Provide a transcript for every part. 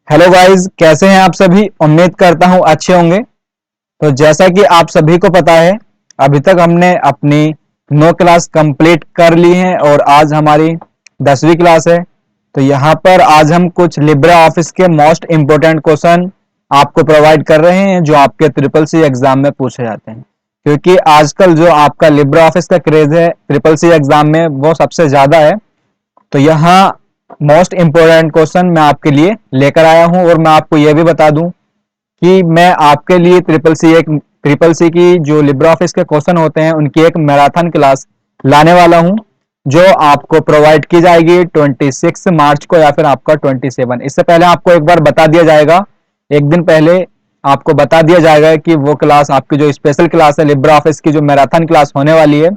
Hello guys, कैसे हैं आप सभी। उम्मीद करता हूं अच्छे होंगे। तो जैसा कि आप सभी को पता है, अभी तक हमने अपनी 9 क्लास कंप्लीट कर ली है और आज हमारी 10वीं क्लास है। तो यहाँ पर आज हम कुछ लिब्रा ऑफिस के मोस्ट इम्पोर्टेंट क्वेश्चन आपको प्रोवाइड कर रहे हैं जो आपके ट्रिपल सी एग्जाम में पूछे जाते हैं। क्योंकि आजकल जो आपका लिब्रा ऑफिस का क्रेज है ट्रिपल सी एग्जाम में वो सबसे ज्यादा है। तो यहाँ मोस्ट इम्पोर्टेंट क्वेश्चन मैं आपके लिए लेकर आया हूं और मैं आपको यह भी बता दूं कि मैं आपके लिए ट्रिपल सी की जो लिब्रा ऑफिस के क्वेश्चन होते हैं उनकी एक मैराथन क्लास लाने वाला हूं जो आपको प्रोवाइड की जाएगी 26 मार्च को या फिर आपका 27। इससे पहले आपको एक बार बता दिया जाएगा, एक दिन पहले आपको बता दिया जाएगा कि वो क्लास आपकी जो स्पेशल क्लास है लिब्रा ऑफिस की, जो मैराथन क्लास होने वाली है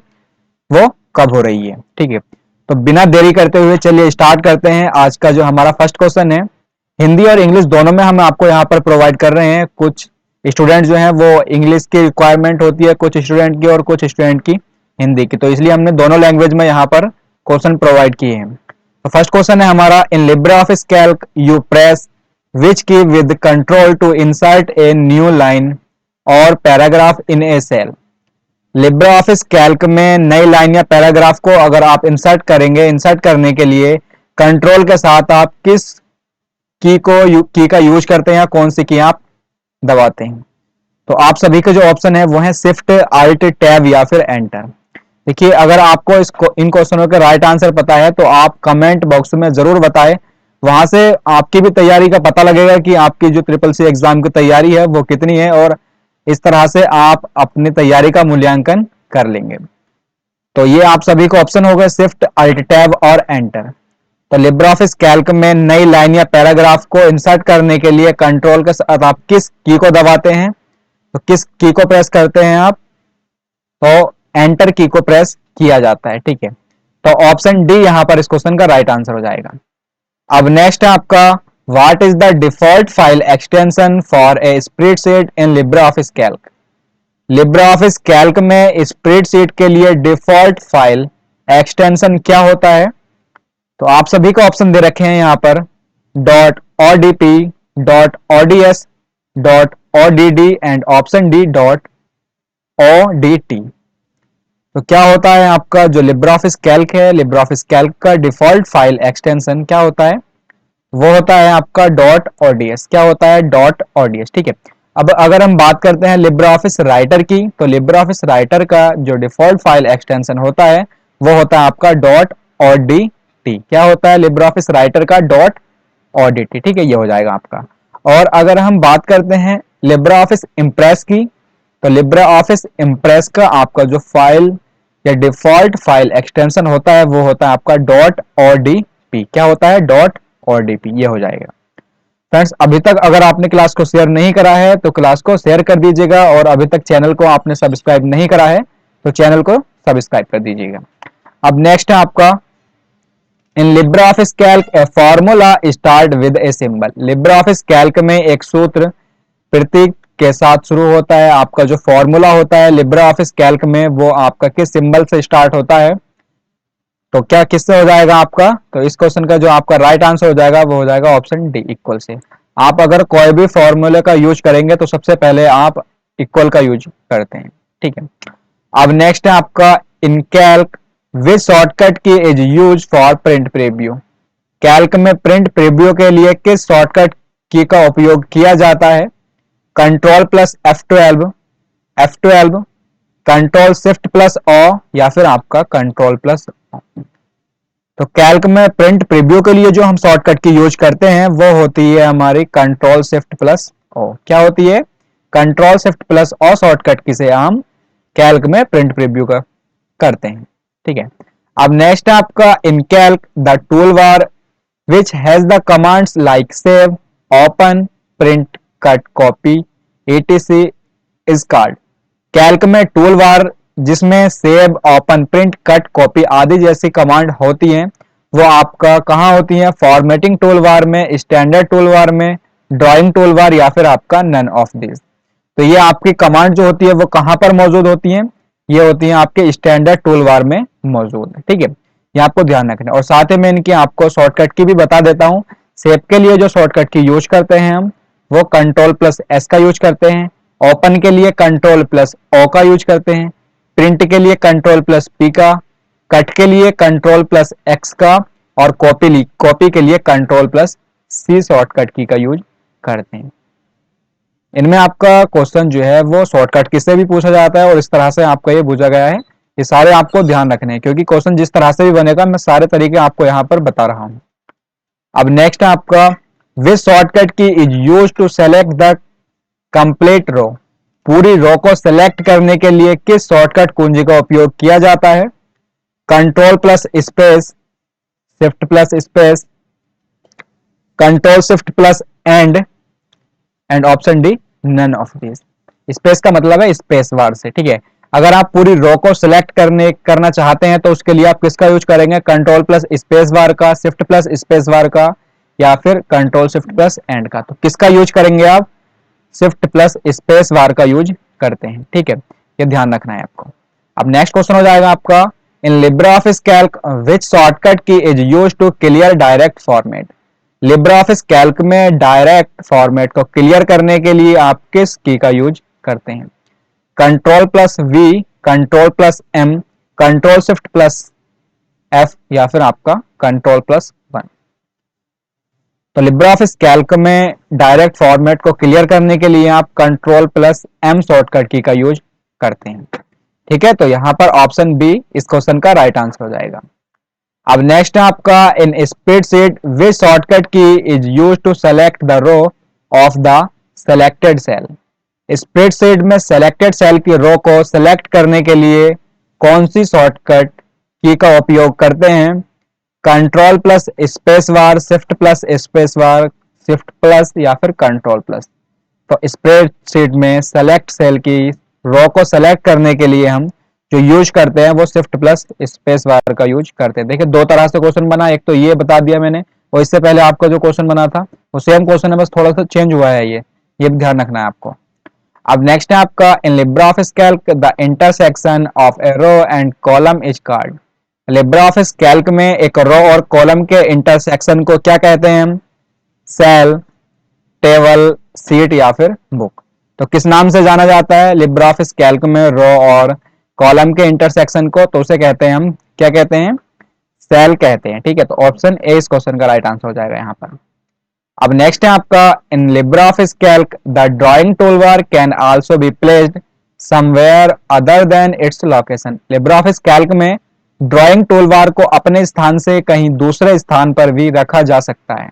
वो कब हो रही है। ठीक है, तो बिना देरी करते हुए चलिए स्टार्ट करते हैं। आज का जो हमारा फर्स्ट क्वेश्चन है, हिंदी और इंग्लिश दोनों में हम आपको यहाँ पर प्रोवाइड कर रहे हैं। कुछ स्टूडेंट जो हैं वो इंग्लिश की रिक्वायरमेंट होती है कुछ स्टूडेंट की और कुछ स्टूडेंट की हिंदी की, तो इसलिए हमने दोनों लैंग्वेज में यहाँ पर क्वेश्चन प्रोवाइड किए हैं। तो फर्स्ट क्वेश्चन है हमारा, in Libre Office Calc you press which key with control to insert a new line और paragraph in a cell. Libre Office Calc में नई लाइन या पैराग्राफ को अगर आप इंसर्ट करेंगे, इंसर्ट करने के लिए कंट्रोल के साथ आप किस की का यूज करते हैं या कौन सी की आप दबाते हैं। तो आप सभी के जो ऑप्शन है वो है शिफ्ट, आल्ट, टैब या फिर एंटर। देखिए, अगर आपको इन क्वेश्चनों के राइट आंसर पता है तो आप कमेंट बॉक्स में जरूर बताएं। वहां से आपकी भी तैयारी का पता लगेगा कि आपकी जो ट्रिपल सी एग्जाम की तैयारी है वो कितनी है और इस तरह से आप अपनी तैयारी का मूल्यांकन कर लेंगे। तो ये आप सभी को ऑप्शन होगा शिफ्ट, अल्ट, टैब और एंटर। तो लिब्रा ऑफिस कैल्क में नई लाइन या पैराग्राफ को इंसर्ट करने के लिए कंट्रोल के साथ आप किस की को दबाते हैं, तो किस की को प्रेस करते हैं आप, तो एंटर की को प्रेस किया जाता है। ठीक है, तो ऑप्शन डी यहां पर इस क्वेश्चन का राइट आंसर हो जाएगा। अब नेक्स्ट है आपका, what is the default file extension for a spreadsheet in Libre Office Calc. Libra Office Calc में स्प्रेडशीट के लिए डिफॉल्ट फाइल एक्सटेंशन क्या होता है। तो आप सभी को ऑप्शन दे रखे हैं यहाँ पर, dot ODP, dot ODS, dot ODD and option D dot ODT. तो क्या होता है आपका जो लिब्रा ऑफिस कैल्क है, लिब्रा ऑफिस कैल्क का डिफॉल्ट फाइल एक्सटेंशन क्या होता है, वो होता है आपका डॉट ओडीएस। क्या होता है, डॉट ओडीएस। ठीक है, अब अगर हम बात करते हैं लिब्रा ऑफिस राइटर की, तो लिब्रा ऑफिस राइटर का जो डिफॉल्ट फाइल एक्सटेंशन होता है वो होता है आपका डॉट ओडीटी। क्या होता है लिब्रा ऑफिस राइटर का, डॉट ओडीटी। ठीक है, ये हो जाएगा आपका। और अगर हम बात करते हैं लिब्रा ऑफिस इम्प्रेस की, तो लिब्रा ऑफिस इम्प्रेस का आपका जो फाइल या डिफॉल्ट फाइल एक्सटेंशन होता है वो होता है आपका डॉट ओडीपी। क्या होता है, डॉट ओडीपी। ये हो जाएगा। फ्रेंड्स, अभी तक अगर आपने क्लास को शेयर नहीं करा है तो क्लास को शेयर कर दीजिएगा और अभी तक चैनल को आपने सब्सक्राइब नहीं करा है तो चैनल को सब्सक्राइब कर दीजिएगा। अब नेक्स्ट है आपका, in Libre Office Calc a formula start with a symbol. Libre Office Calc में एक सूत्र प्रतीक के साथ शुरू होता है। आपका जो फॉर्मूला होता है लिब्रा ऑफिस कैल्क में वो आपका किस सिंबल से स्टार्ट होता है, तो क्या किससे हो जाएगा आपका, तो इस क्वेश्चन का जो आपका राइट आंसर हो जाएगा वो हो जाएगा ऑप्शन डी, इक्वल से। आप अगर कोई भी फॉर्मूले का यूज करेंगे तो सबसे पहले आप इक्वल का यूज करते हैं। ठीक है, अब नेक्स्ट है आपका, in Calc which shortcut key is use for print preview. Calc में प्रिंट प्रीव्यू के लिए किस शॉर्टकट की का उपयोग किया जाता है, control plus F12, F12, control shift plus O या फिर आपका कंट्रोल प्लस ओ। तो कैल्क में प्रिंट प्रीव्यू के लिए जो हम शॉर्टकट की यूज करते हैं वो होती है हमारी कंट्रोल शिफ्ट प्लस ओ। क्या होती है, control shift plus O shortcut key से हम कैल्क में प्रिंट प्रीव्यू का करते हैं। ठीक है, अब नेक्स्ट है आपका, in Calc the tool bar which has the commands like save, open, print, cut, copy, etc is called. Calc में टूल बार जिसमें save, open, print, cut, copy आदि जैसी कमांड होती हैं वो आपका कहाँ होती हैं, फॉर्मेटिंग टूल बार में, स्टैंडर्ड टूल बार में, ड्राइंग टूल बार या फिर आपका नन ऑफ दिस। तो ये आपकी कमांड जो होती है वो कहाँ पर मौजूद होती है, ये होती है आपके स्टैंडर्ड टूल बार में मौजूद है। ठीक है, ये आपको ध्यान रखना है। और साथ ही में इनकी आपको शॉर्टकट की भी बता देता हूं। सेव के लिए जो शॉर्टकट की यूज करते हैं हम वो कंट्रोल प्लस एस का यूज करते हैं। ओपन के लिए कंट्रोल प्लस ओ का यूज करते हैं। प्रिंट के लिए कंट्रोल प्लस पी का। कट के लिए कंट्रोल प्लस एक्स का। और कॉपी के लिए कंट्रोल प्लस सी शॉर्टकट की का यूज करते हैं। इनमें आपका क्वेश्चन जो है वो शॉर्टकट की से भी पूछा जाता है और इस तरह से आपका ये पूछा गया है। ये सारे आपको ध्यान रखने हैं क्योंकि क्वेश्चन जिस तरह से भी बनेगा मैं सारे तरीके आपको यहाँ पर बता रहा हूं। अब नेक्स्ट है आपका which shortcut key is use to select the complete row. पूरी रो को सेलेक्ट करने के लिए किस शॉर्टकट कुंजी का उपयोग किया जाता है? Control plus space, shift plus space, control shift plus and option D none of this. Space का मतलब है स्पेस बार से, ठीक है। अगर आप पूरी रो को सिलेक्ट करना चाहते हैं तो उसके लिए आप किसका यूज करेंगे? कंट्रोल प्लस स्पेस बार का, शिफ्ट प्लस स्पेस बार का, या फिर कंट्रोल शिफ्ट प्लस एंड का। तो किसका यूज करेंगे आप? शिफ्ट प्लस स्पेस बार का यूज करते हैं, ठीक है। ये ध्यान रखना है आपको। अब नेक्स्ट क्वेश्चन हो जाएगा आपका in Libre Office Calc which shortcut key is use to clear direct format. Libre Office Calc में डायरेक्ट फॉर्मेट को क्लियर करने के लिए आप किस की का यूज करते हैं? Control plus V, control plus M, control shift plus F, या फिर आपका कंट्रोल प्लस 1। तो लिब्रे ऑफिस कैल्क में डायरेक्ट फॉर्मेट को क्लियर करने के लिए आप control plus M shortcut key का यूज करते हैं, ठीक है। तो यहां पर ऑप्शन बी इस क्वेश्चन का राइट आंसर हो जाएगा। अब नेक्स्ट है आपका in spreadsheet which shortcut key is use to select the row of the selected cell. Spreadsheet में सेलेक्टेड सेल की रो को सेलेक्ट करने के लिए कौन सी शॉर्टकट की का उपयोग करते हैं? Control plus space bar, shift plus space bar, shift plus, या फिर कंट्रोल प्लस। तो स्प्रेडशीट में सेलेक्ट सेल की रो को सेलेक्ट करने के लिए हम जो यूज करते हैं वो शिफ्ट प्लस स्पेस बार का यूज करते हैं। देखिए दो तरह से क्वेश्चन बना, एक तो ये बता दिया मैंने और इससे पहले आपका जो क्वेश्चन बना था वो सेम क्वेश्चन है, बस थोड़ा सा चेंज हुआ है ये भी ध्यान रखना है आपको। अब नेक्स्ट है आपका in Libre Office Calc the intersection of a row and column is called. Libre Office Calc में एक रो और कॉलम के इंटरसेक्शन को क्या कहते हैं हम? सेल, टेबल, सीट, या फिर बुक। तो किस नाम से जाना जाता है लिब्रे ऑफिस कैल्क में रो और कॉलम के इंटरसेक्शन को? तो उसे कहते हैं हम, क्या कहते हैं? सेल कहते हैं, ठीक है। तो ऑप्शन ए इस क्वेश्चन का राइट आंसर हो जाएगा यहाँ पर। अब नेक्स्ट है आपका in Libre Office Calc the drawing toolbar can also be placed somewhere other than its location. Libre Office Calc में ड्राइंग टूलबार को अपने स्थान से कहीं दूसरे स्थान पर भी रखा जा सकता है।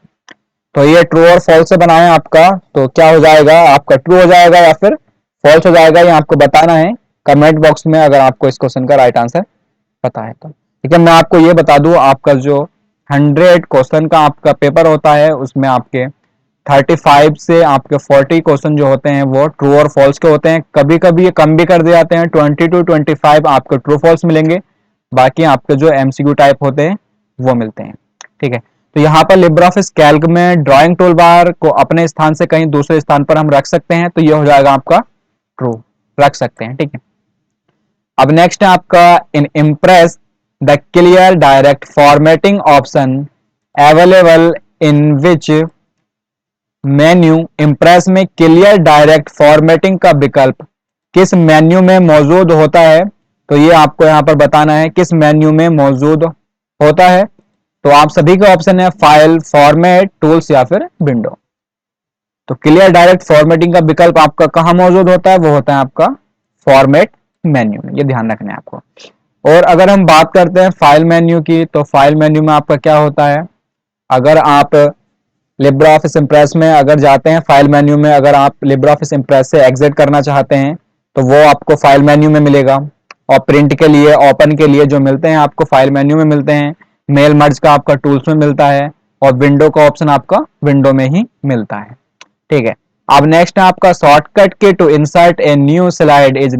तो ये ट्रू और फॉल्स से बनाए आपका, तो क्या हो जाएगा आपका? ट्रू हो जाएगा या फिर फॉल्स हो जाएगा, ये आपको बताना है कमेंट बॉक्स में अगर आपको इस क्वेश्चन का राइट आंसर पता है तो, ठीक है। मैं आपको ये बता दूं आपका जो 100 क्वेश्चन का आपका पेपर होता है उसमें आपके 35 से आपके 40 क्वेश्चन जो होते हैं वो ट्रू और फॉल्स के होते हैं। कभी कभी ये कम भी कर दिए जाते हैं, 20 to 25 आपको ट्रू फॉल्स मिलेंगे, बाकी आपके जो एमसीक्यू टाइप होते हैं वो मिलते हैं, ठीक है। तो यहाँ पर लिब्रे ऑफिस कैल्क में ड्राइंग टूल बार को अपने स्थान से कहीं दूसरे स्थान पर हम रख सकते हैं, तो ये हो जाएगा आपका ट्रू, रख सकते हैं, ठीक है। अब नेक्स्ट है आपका in Impress the clear direct formatting option available in which menu. Impress में क्लियर डायरेक्ट फॉर्मेटिंग का विकल्प किस मेन्यू में मौजूद होता है? तो ये आपको यहां पर बताना है किस मेन्यू में मौजूद होता है। तो आप सभी का ऑप्शन है फाइल, फॉर्मेट, टूल्स, या फिर विंडो। तो क्लियर डायरेक्ट फॉर्मेटिंग का विकल्प आपका कहां मौजूद होता है? वो होता है आपका फॉर्मेट मेन्यू में, ये ध्यान रखना है आपको। और अगर हम बात करते हैं फाइल मेन्यू की, तो फाइल मेन्यू में आपका क्या होता है? अगर आप लिब्रे ऑफिस इम्प्रेस में अगर जाते हैं फाइल मेन्यू में, अगर आप लिब्रे ऑफिस इम्प्रेस से एग्जिट करना चाहते हैं तो वो आपको फाइल मेन्यू में मिलेगा। और प्रिंट के लिए, ओपन के लिए जो मिलते हैं आपको फाइल मेन्यू में मिलते हैं। मेल मर्ज का आपका टूल्स में मिलता है और विंडो का ऑप्शन आपका विंडो में ही मिलता है, ठीक है। अब नेक्स्ट है आपका shortcut key to insert a new slide is.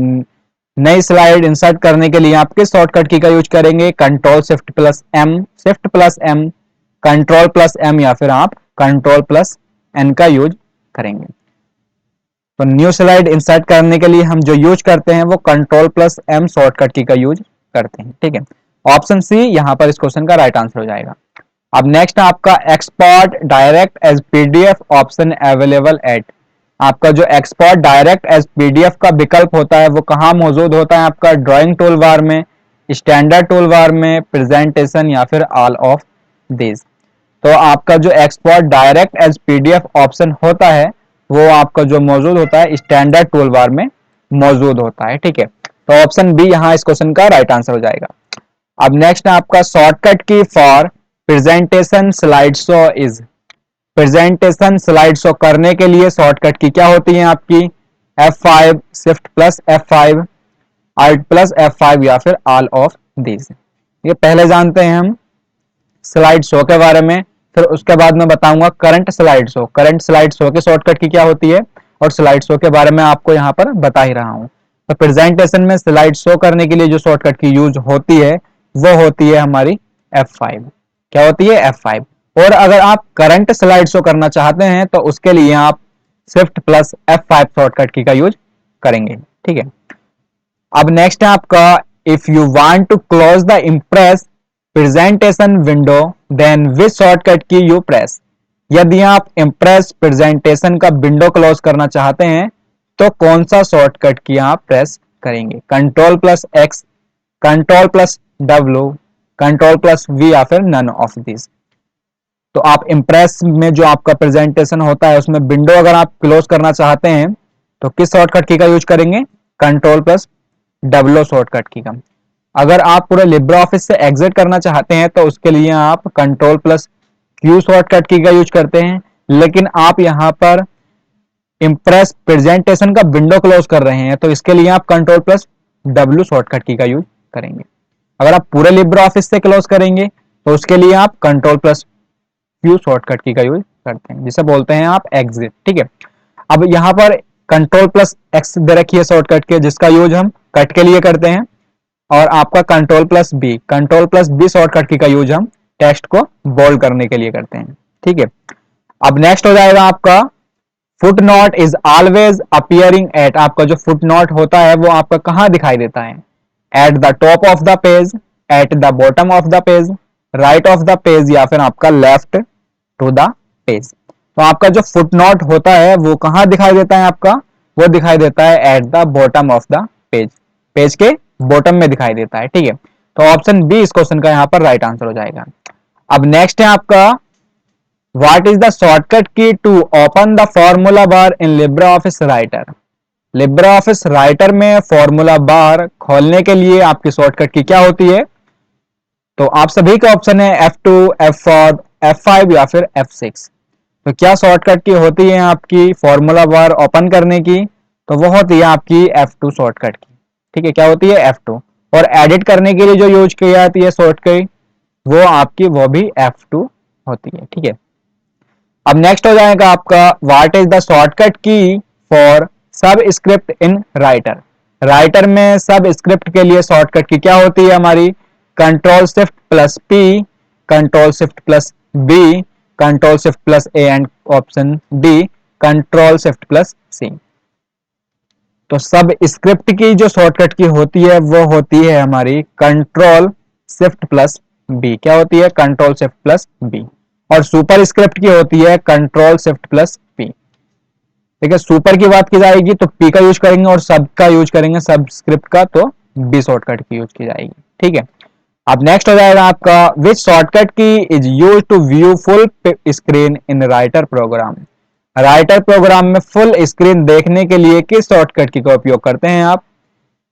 नई स्लाइड इंसर्ट करने के लिए आप किस शॉर्टकट की का यूज करेंगे? Control shift plus M, shift plus M, control plus M, या फिर आप कंट्रोल प्लस एन का यूज करेंगे। तो न्यू स्लाइड इंसर्ट करने के लिए हम जो यूज करते हैं वो control plus M shortcut key का यूज करते हैं, ठीक है। ऑप्शन सी यहां पर इस क्वेश्चन का राइट आंसर हो जाएगा। अब नेक्स्ट है आपका export direct as PDF option available at. आपका जो एक्सपोर्ट डायरेक्ट एज पीडीएफ का विकल्प होता है वो कहाँ मौजूद होता है? आपका ड्राइंग टूल बार में, स्टैंडर्ड टूल बार में, प्रेजेंटेशन या फिर ऑल ऑफ दिस। तो आपका जो export direct as PDF option होता है वो आपका जो मौजूद होता है स्टैंडर्ड टूल बार में मौजूद होता है। ठीक है, तो ऑप्शन बी यहाँ इस क्वेश्चन का राइट आंसर हो जाएगा। अब नेक्स्ट है आपका शॉर्टकट की for presentation slide show is. Presentation slide show करने के लिए शॉर्टकट की क्या होती है आपकी? F5, shift plus F5, Alt plus F5 या फिर ऑल ऑफ दिस। ये पहले जानते हैं हम स्लाइड शो के बारे में, फिर उसके बाद मैं बताऊंगा current slide show. Current slide show के शॉर्टकट की क्या होती है और स्लाइड शो के बारे में आपको यहाँ पर बता ही रहा हूँ। तो प्रेजेंटेशन में स्लाइड शो करने के लिए जो शॉर्टकट की यूज होती है वो होती है हमारी F5। क्या होती है? F5। और अगर आप करंट स्लाइड शो करना चाहते हैं तो उसके लिए आप shift plus F5 shortcut key का यूज करेंगे। ठीक है, अब नेक्स्ट है आपका if you want to close the Impress presentation window then which shortcut key you press. यदि आप इम्प्रेस प्रेजेंटेशन का विंडो क्लोज करना चाहते हैं तो कौन सा शॉर्टकट की आप प्रेस करेंगे? Control plus X, control plus W, control plus V या फिर नन ऑफ दिस। तो आप इम्प्रेस में जो आपका प्रेजेंटेशन होता है उसमें विंडो अगर आप क्लोज करना चाहते हैं तो किस शॉर्टकट की का यूज करेंगे? Control plus W shortcut key का। अगर आप पूरे लिब्रे ऑफिस से एग्जिट करना चाहते हैं तो उसके लिए आप control plus Q shortcut key का यूज करते हैं, लेकिन आप यहां पर इम्प्रेस प्रेजेंटेशन का विंडो क्लोज कर रहे हैं तो इसके लिए आप control plus W shortcut key का यूज करेंगे। अगर आप पूरे लिब्रे ऑफिस से क्लोज करेंगे तो उसके लिए आप control plus Q shortcut key का यूज करते हैं, जिसे बोलते हैं आप एग्जिट। ठीक है, अब यहाँ पर कंट्रोल प्लस एक्स दे रखी है शॉर्टकट के, जिसका यूज हम कट के लिए करते हैं, और आपका control plus B, control plus B shortcut key का यूज हम टेक्स्ट को बोल्ड करने के लिए करते हैं। ठीक है, अब नेक्स्ट हो जाएगा आपका footnote is always appearing at. आपका जो फुट नोट होता है वो आपका कहां दिखाई देता है? At the top of the page, at the bottom of the page, right of the page या फिर आपका लेफ्ट टू द पेज। तो आपका जो फुट नोट होता है वो कहां दिखाई देता है? आपका वो दिखाई देता है at the bottom of the page, page के बॉटम में दिखाई देता है। ठीक है, तो ऑप्शन बी इस क्वेश्चन का यहां पर राइट आंसर हो जाएगा। अब नेक्स्ट है आपका what is the shortcut key to open the formula bar in Libre Office Writer. Libre Office Writer में फॉर्मूला बार खोलने के लिए आपकी शॉर्टकट की क्या होती है? तो आप सभी का ऑप्शन है F2, F4, F5 या फिर F6। तो क्या शॉर्टकट की होती है आपकी फॉर्मूला बार ओपन करने की? तो वो होती है आपकी F2 शॉर्टकट की। ठीक है, क्या होती है? F2। और एडिट करने के लिए जो यूज की जाती है शॉर्टकट वो आपकी वो भी F2 होती है। ठीक है, अब नेक्स्ट हो जाएगा आपका व्हाट इज द शॉर्टकट की फॉर सब स्क्रिप्ट इन राइटर। राइटर में सब स्क्रिप्ट के लिए शॉर्टकट की क्या होती है हमारी? Control shift plus P, control shift plus B, control shift plus A and option D control shift plus C. तो सब स्क्रिप्ट की जो शॉर्टकट की होती है वो होती है हमारी कंट्रोल शिफ्ट प्लस बी। क्या होती है? Control shift plus B. और सुपर स्क्रिप्ट की होती है कंट्रोल शिफ्ट प्लस पी। ठीक है, सुपर की बात की जाएगी तो पी का यूज करेंगे और सब का यूज करेंगे, सब स्क्रिप्ट का तो बी शॉर्टकट की यूज की जाएगी। ठीक है, अब नेक्स्ट हो जाएगा आपका which shortcut key is use to view full screen in Writer program. Writer program में फुल स्क्रीन देखने के लिए किस शॉर्टकट की का उपयोग करते हैं आप?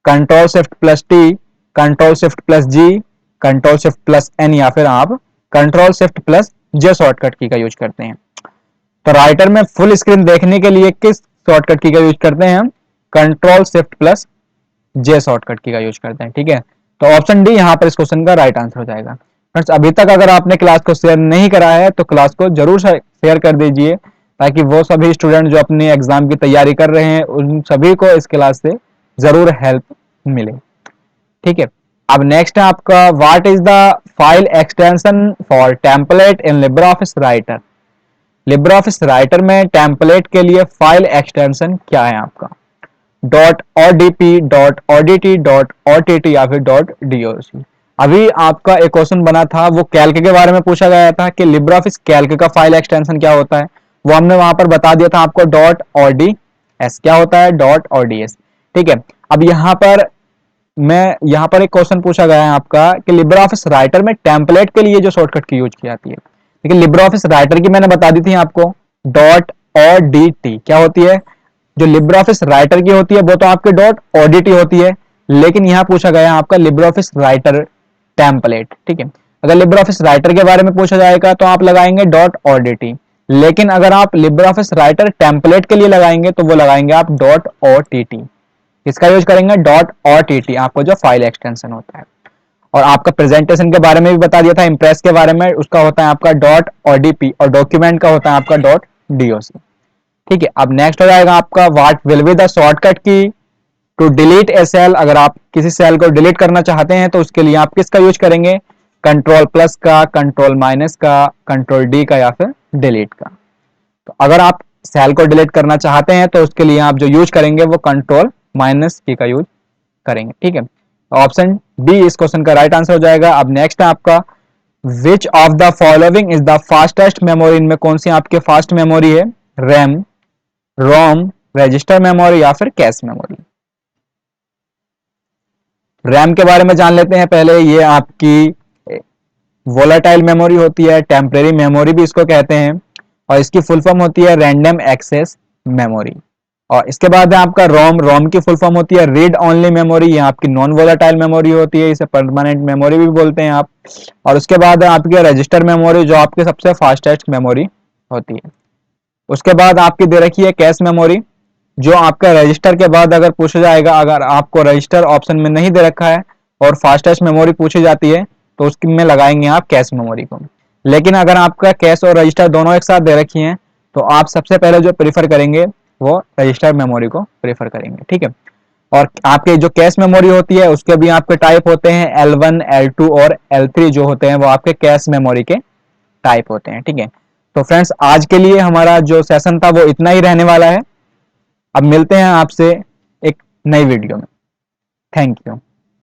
Control shift plus T, control shift plus G, control shift plus N या फिर आप control shift plus J shortcut key का यूज करते हैं। तो राइटर में फुल स्क्रीन देखने के लिए किस शॉर्टकट की का यूज करते हैं हम? Control shift plus J shortcut key का यूज करते हैं। ठीक है, तो ऑप्शन डी यहाँ पर इस क्वेश्चन का राइट आंसर हो जाएगा। फ्रेंड्स, अभी तक अगर आपने क्लास को शेयर नहीं करा है तो क्लास को जरूर शेयर कर दीजिए, ताकि वो सभी स्टूडेंट जो अपने एग्जाम की तैयारी कर रहे हैं उन सभी को इस क्लास से जरूर हेल्प मिले। ठीक है, अब नेक्स्ट है आपका what is the file extension for template in Libre Office Writer. Libre Office Writer में टेम्पलेट के लिए फाइल एक्सटेंशन क्या है आपका? .odp, .odt, .ott या फिर .doc। अभी आपका एक क्वेश्चन बना था, वो कैल्क के बारे में पूछा गया था कि लिब्रे ऑफिस कैल्क का फाइल एक्सटेंशन क्या होता है, वो हमने वहां पर बता दिया था आपको, डॉट और डी एस। क्या होता है? डॉट और डी एस। ठीक है, अब यहाँ पर एक क्वेश्चन पूछा गया है आपका कि लिब्रे ऑफिस राइटर में टेम्पलेट के लिए जो शॉर्टकट की यूज की जाती है, लेकिन लिब्रे ऑफिस राइटर की मैंने बता दी थी आपको, डॉट और डी टी क्या होती है। जो लिब्रे ऑफिस राइटर की होती है वो तो आपके डॉट ओडीटी होती है, लेकिन यहां पूछा गया है आपका लिब्रे ऑफिस राइटर टेम्पलेट। ठीक है, अगर लिब्रे ऑफिस राइटर के बारे में पूछा जाएगा तो आप लगाएंगे डॉट ओडीटी, लेकिन अगर आप लिब्रे ऑफिस राइटर टेम्पलेट के लिए लगाएंगे तो वो लगाएंगे आप डॉट ओटीटी। इसका यूज करेंगे डॉट ओटीटी, आपको जो फाइल एक्सटेंशन होता है। और आपका प्रेजेंटेशन के बारे में भी बता दिया था, इंप्रेस के बारे में, उसका होता है आपका डॉट ओडीपी, और डॉक्यूमेंट का होता है आपका डॉट डीओसी। ठीक है, अब नेक्स्ट हो जाएगा आपका what will be the shortcut key to delete A cell. अगर आप किसी सेल को डिलीट करना चाहते हैं तो उसके लिए आप किसका यूज करेंगे? कंट्रोल प्लस का, कंट्रोल माइनस का, कंट्रोल डी का, या फिर डिलीट का। तो अगर आप सेल को डिलीट करना चाहते हैं तो उसके लिए आप जो यूज करेंगे वो कंट्रोल माइनस की का यूज करेंगे। ठीक है, ऑप्शन बी इस क्वेश्चन का राइट आंसर हो जाएगा। अब नेक्स्ट है आपका which of the following is the fastest memory. इनमें कौन सी आपके फास्ट मेमोरी है? रैम, रोम, रजिस्टर मेमोरी, या फिर कैश मेमोरी। रैम के बारे में जान लेते हैं पहले। ये आपकी वोलाटाइल मेमोरी होती है, टेम्परेरी मेमोरी भी इसको कहते हैं, और इसकी फुल फॉर्म होती है रैंडम एक्सेस मेमोरी। और इसके बाद है आपका रोम। रोम की फुल फॉर्म होती है रीड ओनली मेमोरी, ये आपकी नॉन वोलाटाइल मेमोरी होती है, इसे परमानेंट मेमोरी भी बोलते हैं आप। और उसके बाद है आपकी रजिस्टर मेमोरी, जो आपकी सबसे फास्टेस्ट मेमोरी होती है। उसके बाद आपकी दे रखी है कैश मेमोरी, जो आपका रजिस्टर के बाद अगर पूछा जाएगा, अगर आपको रजिस्टर ऑप्शन में नहीं दे रखा है और फास्टेस्ट मेमोरी पूछी जाती है तो उसकी में लगाएंगे आप कैश मेमोरी को। लेकिन अगर आपका कैश और रजिस्टर दोनों एक साथ दे रखी हैं तो आप सबसे पहले जो प्रीफर करेंगे वो रजिस्टर मेमोरी को प्रीफर करेंगे। ठीक है, और आपके जो कैश मेमोरी होती है उसके भी आपके टाइप होते हैं, L1, L2 और L3 जो होते हैं वो आपके कैश मेमोरी के टाइप होते हैं। ठीक है, तो फ्रेंड्स आज के लिए हमारा जो सेशन था वो इतना ही रहने वाला है। अब मिलते हैं आपसे एक नई वीडियो में। Thank you.